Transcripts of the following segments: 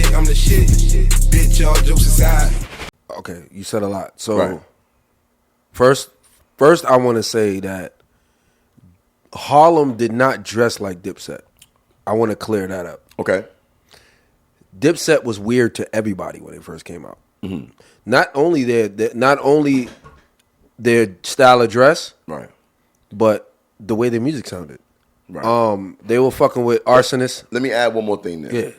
think I'm the shit. Bitch, all jokes aside. Okay, you said a lot. So first I want to say that Harlem did not dress like Dipset. I want to clear that up. Okay. Dipset was weird to everybody when it first came out. Mm-hmm. Not only their style of dress, right, but the way their music sounded. Right. They were fucking with Arsonist. Let me add one more thing there. Yeah.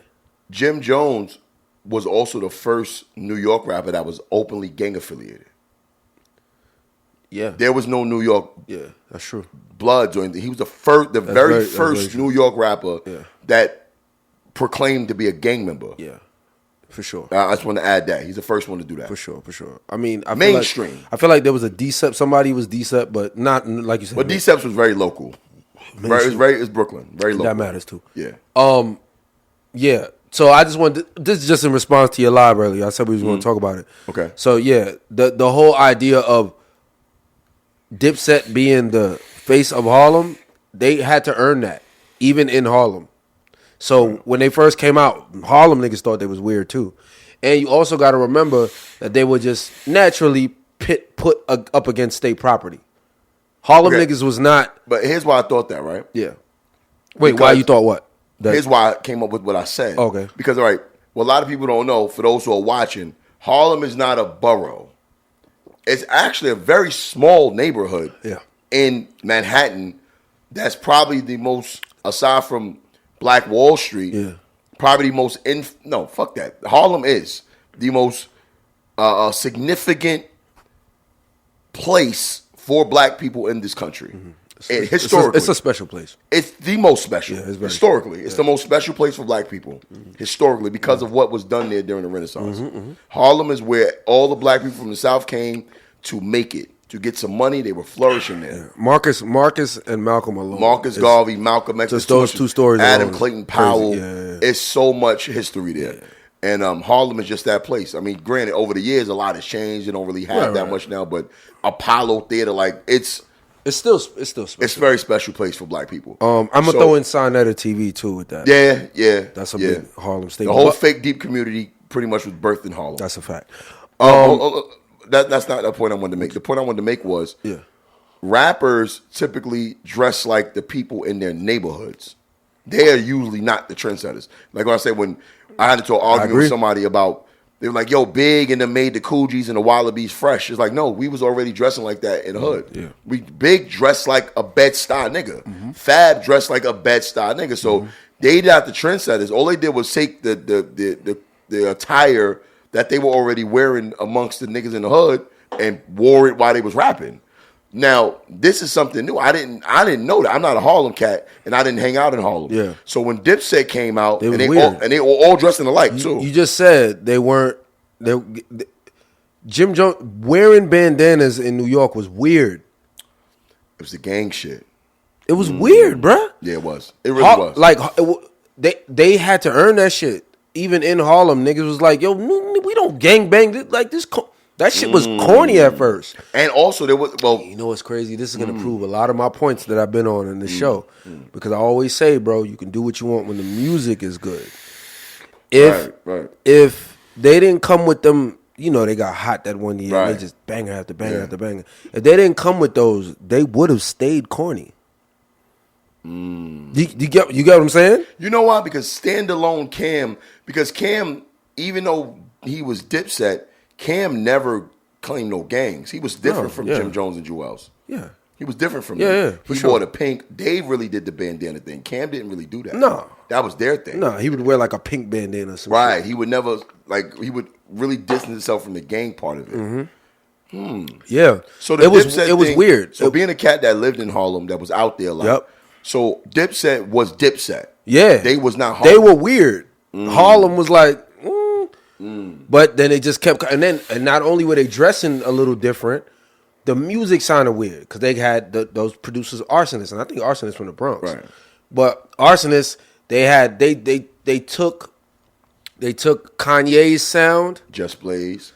Jim Jones was also the first New York rapper that was openly gang affiliated. Yeah. There was no New York that's true. Bloods or anything. He was the very first New York rapper that proclaimed to be a gang member. Yeah. For sure. I just want to add that. He's the first one to do that. For sure. I mean, mainstream. I feel like there was a Dipset. Somebody was Dipset, but not like you said. But Dipset was very local. It's Brooklyn. Very local. That matters too. Yeah. Yeah. So I just wanted this is just in response to your live earlier. I said we was going to talk about it. Okay. So yeah, the whole idea of Dipset being the face of Harlem, they had to earn that, even in Harlem. So when they first came out, Harlem niggas thought they was weird too. And you also got to remember that they were just naturally put up against state property. Harlem niggas was not. But here's why I thought that, right? Yeah. Wait, why you thought what? Here's why I came up with what I said. Okay. Because, all right, what a lot of people don't know, for those who are watching, Harlem is not a borough. It's actually a very small neighborhood in Manhattan that's probably the most, aside from Black Wall Street, probably the most, no, fuck that. Harlem is the most significant place for black people in this country. Mm-hmm. Historically, it's a special place. It's the most special. Yeah, historically, it's the most special place for black people. Mm-hmm. Historically, because of what was done there during the Renaissance. Mm-hmm, mm-hmm. Harlem is where all the black people from the South came to make it, to get some money. They were flourishing there. Yeah. Marcus and Malcolm alone. Marcus Garvey, Malcolm X. Just those two stories. Adam Clayton Powell. Yeah. It's so much history there. Yeah. And Harlem is just that place. I mean, granted, over the years, a lot has changed. They don't really have that much now. But Apollo Theater, like, It's still special. It's a very special place for black people. I'm gonna throw in Sinetta TV too with that. Yeah. That's a big Harlem staple. The whole fake deep community pretty much was birthed in Harlem. That's a fact. That's not the point I wanted to make. The point I wanted to make was rappers typically dress like the people in their neighborhoods. They are usually not the trendsetters. Like when I said, when I had to argue with somebody about, they were like, yo, Big and them made the Coogis and the Wallabies fresh. It's like, no, we was already dressing like that in the hood. Yeah. Big dressed like a Bed-Stuy nigga. Mm-hmm. Fab dressed like a Bed-Stuy nigga. So they not the trendsetters. All they did was take the attire that they were already wearing amongst the niggas in the hood and wore it while they was rapping. Now, this is something new. I didn't know that. I'm not a Harlem cat, and I didn't hang out in Harlem. Yeah. So when Dipset came out, they were all dressed in alike too. You just said they weren't. Jim Jones wearing bandanas in New York was weird. It was the gang shit. It was weird, bruh. Yeah, it was. It really was. Like they had to earn that shit. Even in Harlem, niggas was like, "Yo, we don't gang bang like this." That shit was corny at first. And also there was, you know what's crazy? This is gonna prove a lot of my points that I've been on in the show. Because I always say, bro, you can do what you want when the music is good. If they didn't come with them, you know, they got hot that one year. And they just banger after banger after banger. If they didn't come with those, they would have stayed corny. You get what I'm saying? You know why? Because standalone Cam, even though he was Dipset, Cam never claimed no gangs. He was different from Jim Jones and Jewels. Yeah. He was different from them. Yeah, he wore the pink. Dave really did the bandana thing. Cam didn't really do that. No. That was their thing. No, he would wear like a pink bandana or something. Right. He would never, he would really distance himself from the gang part of it. Yeah. So it was weird. So being a cat that lived in Harlem, that was out there a lot. Yep. So Dipset was Dipset. Yeah. They was not Harlem. They were weird. Harlem was like, but then they just kept, and not only were they dressing a little different, the music sounded weird because they had those producers, Arsonists, and I think Arsonists from the Bronx. Right. But Arsonists, they took Kanye's sound. Just Blaze.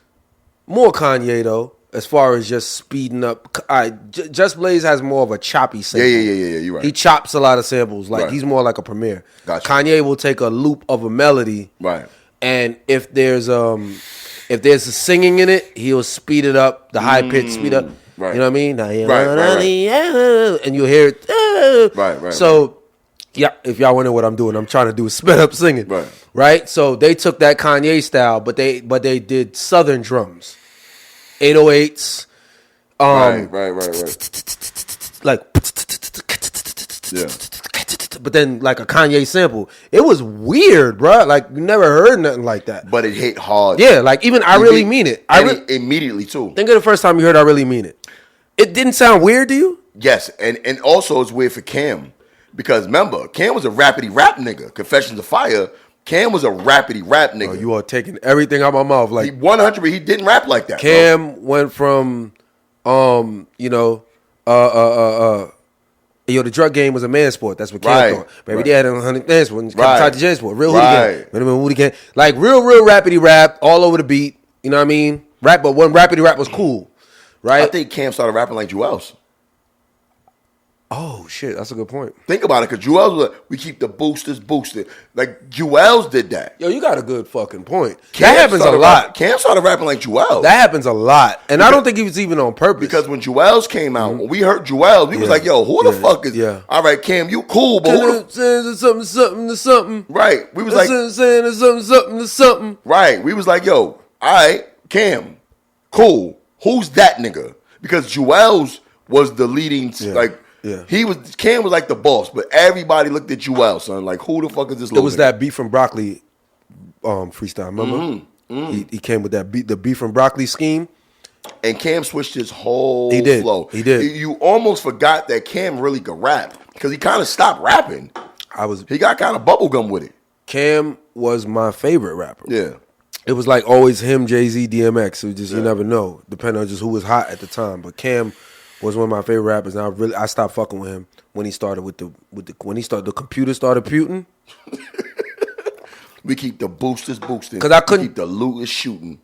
More Kanye though, as far as just speeding up. Just Blaze has more of a choppy sample. Yeah. You're right. He chops a lot of samples. Like he's more like a Premier. Gotcha. Kanye will take a loop of a melody. Right. And if there's a singing in it, he'll speed it up, the high pitch speed up. Right. You know what I mean? Right. And you'll hear it. Right. So, yeah, if y'all wonder what I'm doing, I'm trying to do sped up singing. Right. So they took that Kanye style, but they did Southern drums, 808s. Right. Like, Yeah. but then like a Kanye sample. It was weird, bro. Like you never heard nothing like that. But it hit hard. Yeah, like even I Really Mean It. Immediately too. Think of the first time you heard I Really Mean It. It didn't sound weird to you? Yes, and also it's weird for Cam. Because remember, Cam was a rapidy rap nigga. Confessions of Fire. Cam was a rapidy rap nigga. Oh, you are taking everything out my mouth. Like he 100, he didn't rap like that. Cam went from, the drug game was a man sport. That's what Cam thought. Baby, they had 100 dance sports. Tied to J sport. Real hooligan. Like real rapidy rap all over the beat. You know what I mean? Rap, but when rapidy rap was cool, right? I think Cam started rapping like Jewels. Oh shit, that's a good point. Think about it, because Jewels was like, we keep the boosters boosted. Like Jewels did that. Yo, you got a good fucking point. That happens a lot. Cam started rapping like Jewels. That happens a lot, and I don't think he was even on purpose. Because when Jewels came out, when we heard Jewels, we was like, "Yo, who the fuck is?" Yeah. All right, Cam, you cool, but who the something. Right. We was like saying something. Right. We was like, "Yo, all right, Cam, cool. Who's that nigga?" Because Jewels was the leading Yeah. Cam was like the boss, but everybody looked at Jewel, son. Like, who the fuck is this? It was that beef from broccoli freestyle. Remember? He came with that the beef from broccoli scheme, and Cam switched his whole flow. He did. You almost forgot that Cam really could rap because he kind of stopped rapping. He got kind of bubblegum with it. Cam was my favorite rapper. Yeah. It was like always him, Jay-Z, DMX. It was just you never know, depending on just who was hot at the time. But Cam was one of my favorite rappers, and I stopped fucking with him when he started the computer started puting. We keep the boosters boosting. Because I couldn't keep the looters shooting.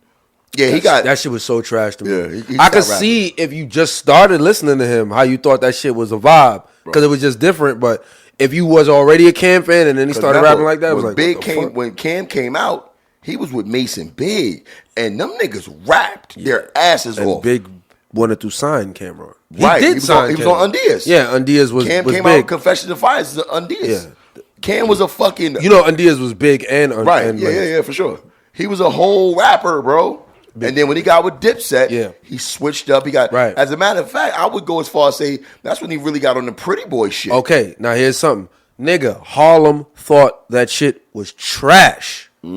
Yeah, he got that shit was so trash to me. Yeah, I could see if you just started listening to him how you thought that shit was a vibe because it was just different. But if you was already a Cam fan and then he started rapping like that, it was like when Cam came out, he was with Mason Big, and them niggas rapped their asses off. Big wanted to sign Cameron. He was on Undias. Yeah, Undias was Cam came big. out Confessions of Fire. Undias. Yeah. Cam was a fucking. Undias was big and yeah, for sure. He was a whole rapper, bro. Big. And then when he got with Dipset, he switched up. He got. Right. As a matter of fact, I would go as far as say that's when he really got on the Pretty Boy shit. Okay, now here's something, nigga. Harlem thought that shit was trash. He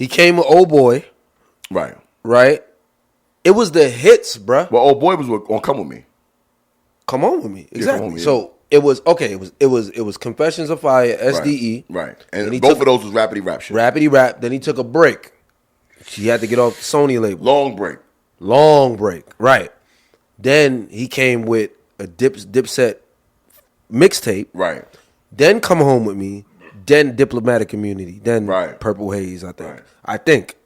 came with Old Boy. Right. It was the hits, bruh. Well, Old Boy was on Come With Me. Come On With Me. Exactly. With Me, so it was okay. It was Confessions of Fire, SDE. Right. And both of those was rapidy rap shit. Rapidy rap. Then he took a break. He had to get off the Sony label. Long break. Right. Then he came with a Dipset mixtape. Right. Then Come Home With Me. Then Diplomatic Immunity. Then Purple Haze, I think. Right.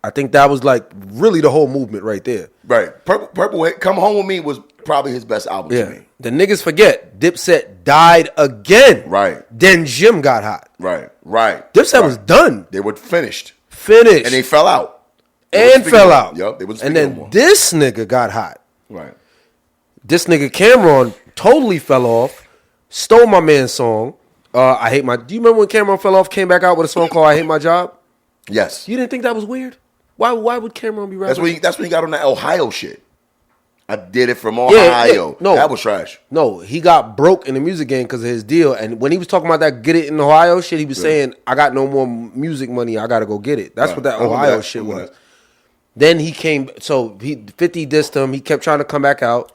I think that was like really the whole movement right there. Right. Purple Haze, Come Home With Me was probably his best album to me. The niggas forget Dipset died again. Right. Then Jim got hot. Right. Dipset was done. They were finished. And they fell out. Yep. They wasn't and then no more. This nigga got hot. Right. This nigga Cameron totally fell off. Stole my man's song. Do you remember when Cameron fell off, came back out with a song called I Hate My Job? Yes. You didn't think that was weird? Why would Cameron be rapping? That's when he got on that Ohio shit. I did it from Ohio. Yeah. No. That was trash. No, he got broke in the music game because of his deal. And when he was talking about that get it in Ohio shit, he was saying, I got no more music money. I got to go get it. That's what that Ohio shit was. Then he came, 50 dissed him. He kept trying to come back out.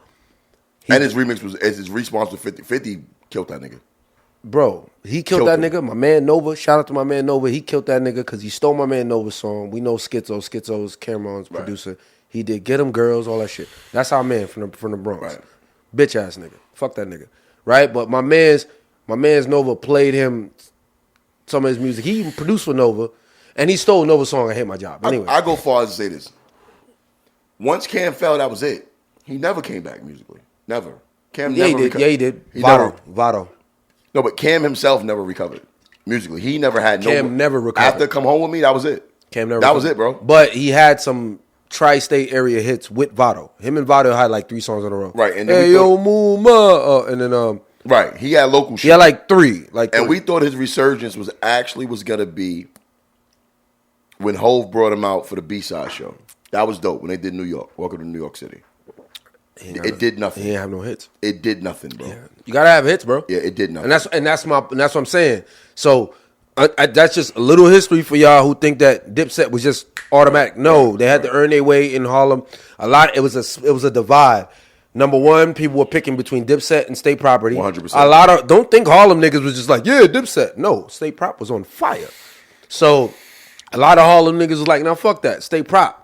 And his remix was, as his response to 50. 50 killed that nigga. Bro, he killed that nigga. My man Nova, shout out to my man Nova. He killed that nigga because he stole my man Nova's song. We know Schizo. Schizo's Cameron's producer. He did Get 'Em Girls, all that shit. That's our man from the Bronx. Right. Bitch ass nigga. Fuck that nigga. Right? But my man's Nova played him some of his music. He even produced for Nova. And he stole Nova's song, I Hate My Job. Anyway. I go far as to say this. Once Cam fell, that was it. He never came back musically. Never. Cam never recovered. Yeah, he did. Vado. No, but Cam himself never recovered. musically. He never had no. Cam never recovered. After Come Home With Me, that was it. Cam never. That was it, bro. But he had some tri-state area hits with Vado. Him and Vado had like 3 songs in a row. Right, and then hey yo, Mooma, and then right, he had local shit. he had like 3, and we thought his resurgence was gonna be when Hove brought him out for the B-side show. That was dope when they did New York. Welcome to New York City. It did nothing. He didn't have no hits. It did nothing, bro. Yeah. You gotta have hits, bro. Yeah, it did nothing. And that's what I'm saying. So that's just a little history for y'all who think that Dipset was just automatic. No, they had to earn their way in Harlem. It was a divide. Number one, people were picking between Dipset and State Property. 100%. Don't think Harlem niggas was just like, yeah, Dipset. No, State Prop was on fire. So a lot of Harlem niggas was like, now fuck that, State Prop.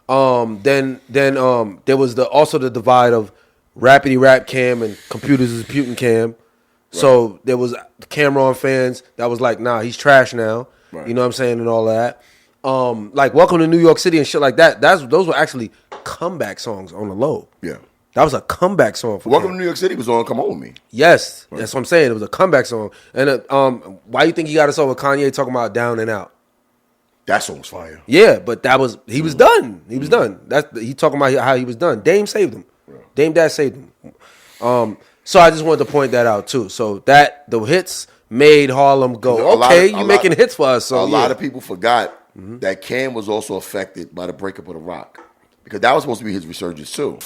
Then there was also the divide of Rappity Rap Cam and Computers is Putin Cam. Right. So there was Cameron fans that was like, nah, he's trash now. Right. You know what I'm saying, and all that. Like Welcome to New York City and shit like that. Those were actually comeback songs on the low. Yeah. That was a comeback song for Welcome Cam. to New York City was on Come On With Me. Yes, right. That's what I'm saying. It was a comeback song. And why you think he got us over Kanye talking about Down and Out? That song's fire. Yeah, but he was done. He was done. He talking about how he was done. Dame saved him. Yeah. Dame Dad saved him. So I just wanted to point that out too. So that the hits made Harlem go, okay, you making hits for us. So a lot of people forgot that Cam was also affected by the breakup of The Rock, because that was supposed to be his resurgence too.